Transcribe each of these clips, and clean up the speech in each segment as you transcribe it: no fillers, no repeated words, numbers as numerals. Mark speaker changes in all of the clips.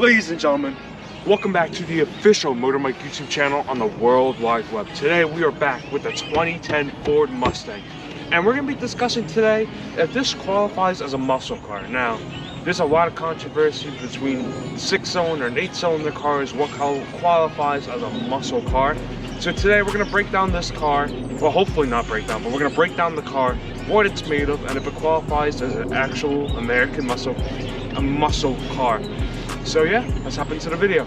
Speaker 1: Ladies and gentlemen, welcome back to the official MotorMike YouTube channel on the World Wide Web. Today we are back with the 2010 Ford Mustang, and we're going to be discussing today if this qualifies as a muscle car. Now, there's a lot of controversy between 6-cylinder and 8-cylinder cars, what qualifies as a muscle car. So today we're going to break down this car, well hopefully not break down, but we're going to break down the car, what it's made of, and if it qualifies as an actual American muscle car. So yeah, let's hop into the video.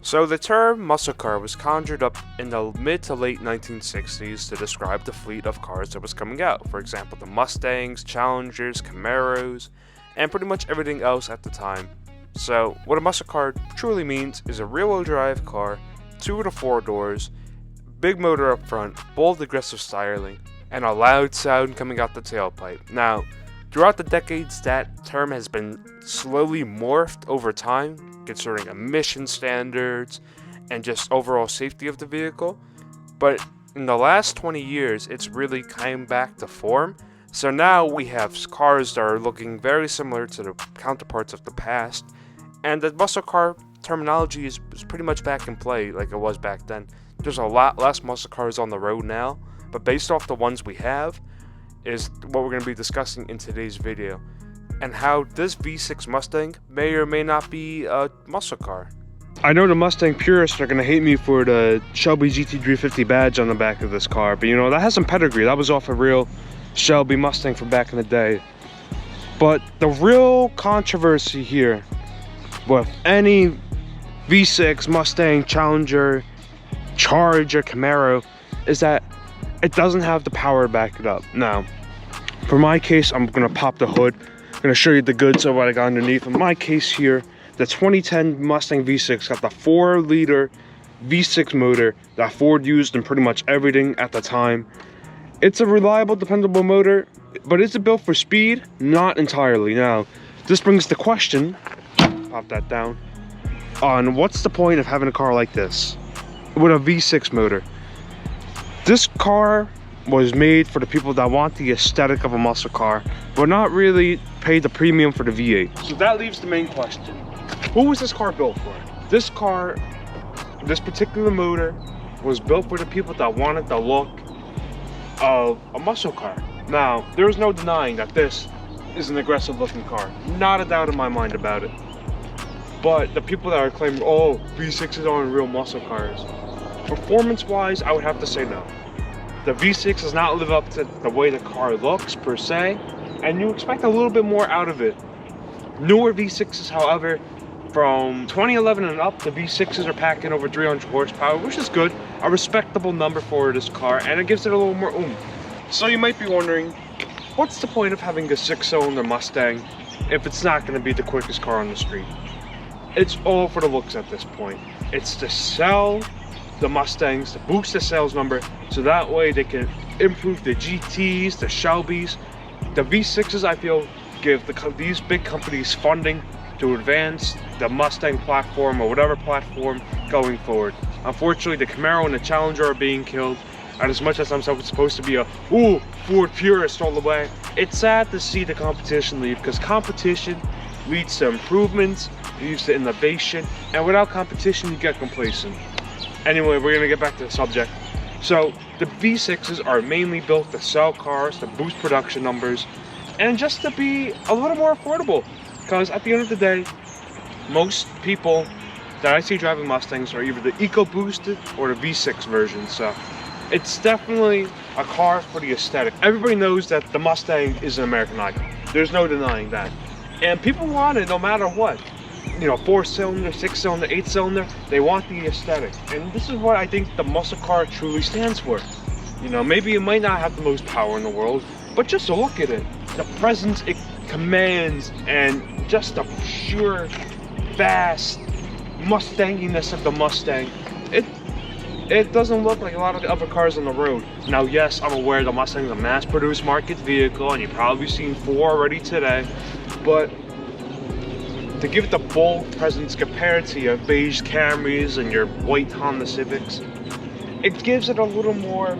Speaker 1: So the term muscle car was conjured up in the mid to late 1960s to describe the fleet of cars that was coming out. For example, the Mustangs, Challengers, Camaros, and pretty much everything else at the time. So what a muscle car truly means is a rear-wheel drive car, 2 to 4 doors, big motor up front, bold aggressive styling, and a loud sound coming out the tailpipe. Now, throughout the decades, that term has been slowly morphed over time, concerning emission standards and just overall safety of the vehicle. But in the last 20 years, it's really come back to form. So now we have cars that are looking very similar to the counterparts of the past, and the muscle car terminology is pretty much back in play like it was back then. There's a lot less muscle cars on the road now, but based off the ones we have, is what we're going to be discussing in today's video, and how this V6 Mustang may or may not be a muscle car. I know the Mustang purists are going to hate me for the Shelby GT350 badge on the back of this car, but you know, that has some pedigree. That was off a real Shelby Mustang from back in the day. But the real controversy here with any V6 Mustang, Challenger, Charger, Camaro is that it doesn't have the power to back it up. Now, for my case, I'm gonna pop the hood. I'm gonna show you the goods of what I got underneath. In my case here, the 2010 Mustang V6 got the 4-liter V6 motor that Ford used in pretty much everything at the time. It's a reliable, dependable motor, but is it built for speed? Not entirely. Now, this brings the question, pop that down, on what's the point of having a car like this with a V6 motor? This car was made for the people that want the aesthetic of a muscle car, but not really pay the premium for the V8. So that leaves the main question. Who was this car built for? This car, this particular motor, was built for the people that wanted the look of a muscle car. Now, there's no denying that this is an aggressive looking car. Not a doubt in my mind about it. But the people that are claiming, oh, V6s aren't real muscle cars, performance-wise, I would have to say no. The V6 does not live up to the way the car looks, per se, and you expect a little bit more out of it. Newer V6s, however, from 2011 and up, the V6s are packing over 300 horsepower, which is good. A respectable number for this car, and it gives it a little more oomph. So you might be wondering, what's the point of having a 6-cylinder Mustang if it's not going to be the quickest car on the street? It's all for the looks at this point. It's to sell the Mustangs, to boost the sales number, so that way they can improve the GTs, the Shelbys. The V6s, I feel, give these big companies funding to advance the Mustang platform or whatever platform going forward. Unfortunately, the Camaro and the Challenger are being killed, and as much as I'm supposed to be a Ford purist all the way, it's sad to see the competition leave, because competition leads to improvements, leads to innovation, and without competition you get complacent. Anyway, we're gonna get back to the subject. So the V6s are mainly built to sell cars, to boost production numbers, and just to be a little more affordable. Because at the end of the day, most people that I see driving Mustangs are either the EcoBoosted or the V6 version. So it's definitely a car for the aesthetic. Everybody knows that the Mustang is an American icon. There's no denying that. And people want it no matter what. You know, 4-cylinder, 6-cylinder, 8-cylinder, they want the aesthetic. And this is what I think the muscle car truly stands for. You know, maybe it might not have the most power in the world, but just look at it. The presence it commands, and just the sheer vast Mustanginess of the Mustang. It doesn't look like a lot of the other cars on the road. Now, yes, I'm aware the Mustang is a mass-produced market vehicle, and you've probably seen 4 already today, but to give it the bold presence compared to your beige Camrys and your white Honda Civics, it gives it a little more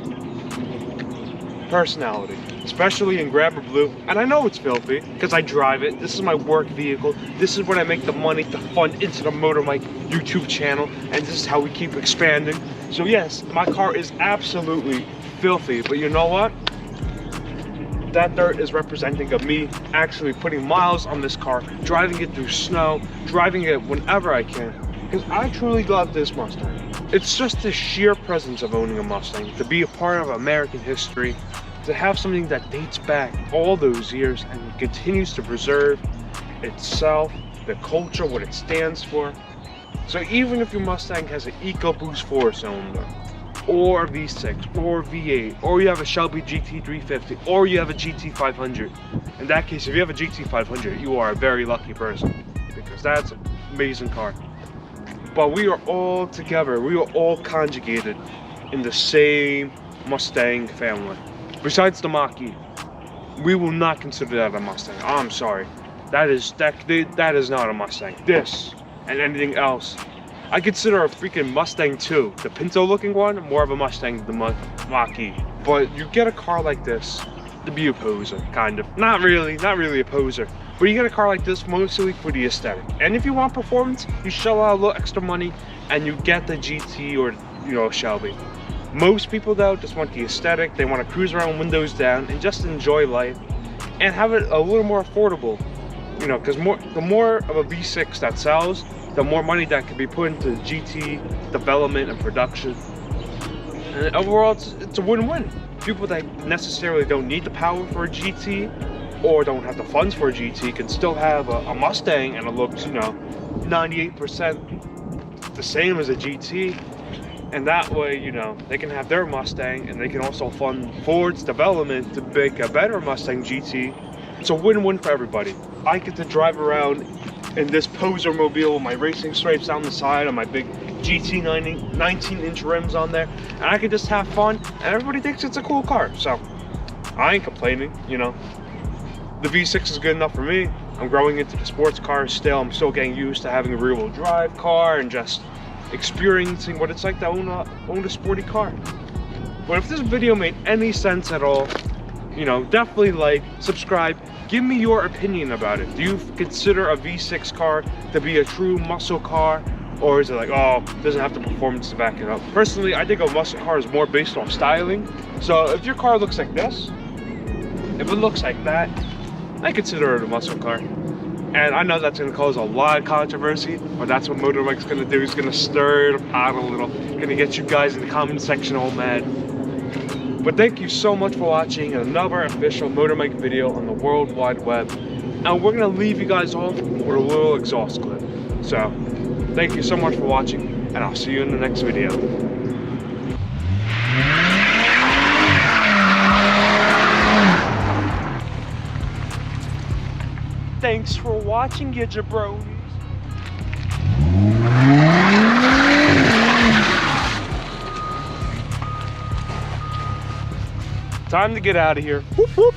Speaker 1: personality, especially in Grabber Blue. And I know it's filthy because I drive it. This is my work vehicle. This is when I make the money to fund into the Motor Mike YouTube channel, and this is how we keep expanding. So yes, my car is absolutely filthy, but you know what? That dirt is representing of me actually putting miles on this car, driving it through snow, driving it whenever I can, because I truly love this Mustang. It's just the sheer presence of owning a Mustang, to be a part of American history, to have something that dates back all those years and continues to preserve itself, the culture, what it stands for. So even if your Mustang has an EcoBoost 4-cylinder, or a V6, or V8, or you have a Shelby GT350, or you have a GT500. In that case, if you have a GT500, you are a very lucky person, because that's an amazing car. But we are all together, we are all conjugated in the same Mustang family. Besides the Mach-E, we will not consider that a Mustang. I'm sorry, that is not a Mustang. This and anything else, I consider a freaking Mustang 2, the Pinto looking one, more of a Mustang than the Mach-E. But you get a car like this to be a poser, kind of. Not really a poser. But you get a car like this mostly for the aesthetic. And if you want performance, you shell out a little extra money and you get the GT or, you know, Shelby. Most people though just want the aesthetic. They want to cruise around windows down and just enjoy life and have it a little more affordable. You know, because the more of a V6 that sells, the more money that can be put into GT development and production. And overall, it's a win-win. People that necessarily don't need the power for a GT or don't have the funds for a GT can still have a Mustang, and it looks, you know, 98% the same as a GT. And that way, you know, they can have their Mustang and they can also fund Ford's development to make a better Mustang GT. It's a win-win for everybody. I get to drive around in this poser mobile with my racing stripes down the side and my big GT 19-inch rims on there, and I can just have fun, and everybody thinks it's a cool car. So I ain't complaining, you know. The V6 is good enough for me. I'm growing into the sports cars still. I'm still getting used to having a rear-wheel drive car and just experiencing what it's like to own a sporty car. But if this video made any sense at all, you know, definitely like, subscribe, give me your opinion about it. Do you consider a V6 car to be a true muscle car, or is it like, oh, it doesn't have the performance to back it up? Personally, I think a muscle car is more based on styling. So if your car looks like this, if it looks like that, I consider it a muscle car. And I know that's going to cause a lot of controversy, but that's what Motor Mike's going to do. He's going to stir the pot a little, going to get you guys in the comment section all mad. But thank you so much for watching another official Motor Mike video on the World Wide Web. And we're going to leave you guys off with a little exhaust clip. So, thank you so much for watching, and I'll see you in the next video. Thanks for watching, you jabronis. Time to get out of here. Whoop, whoop.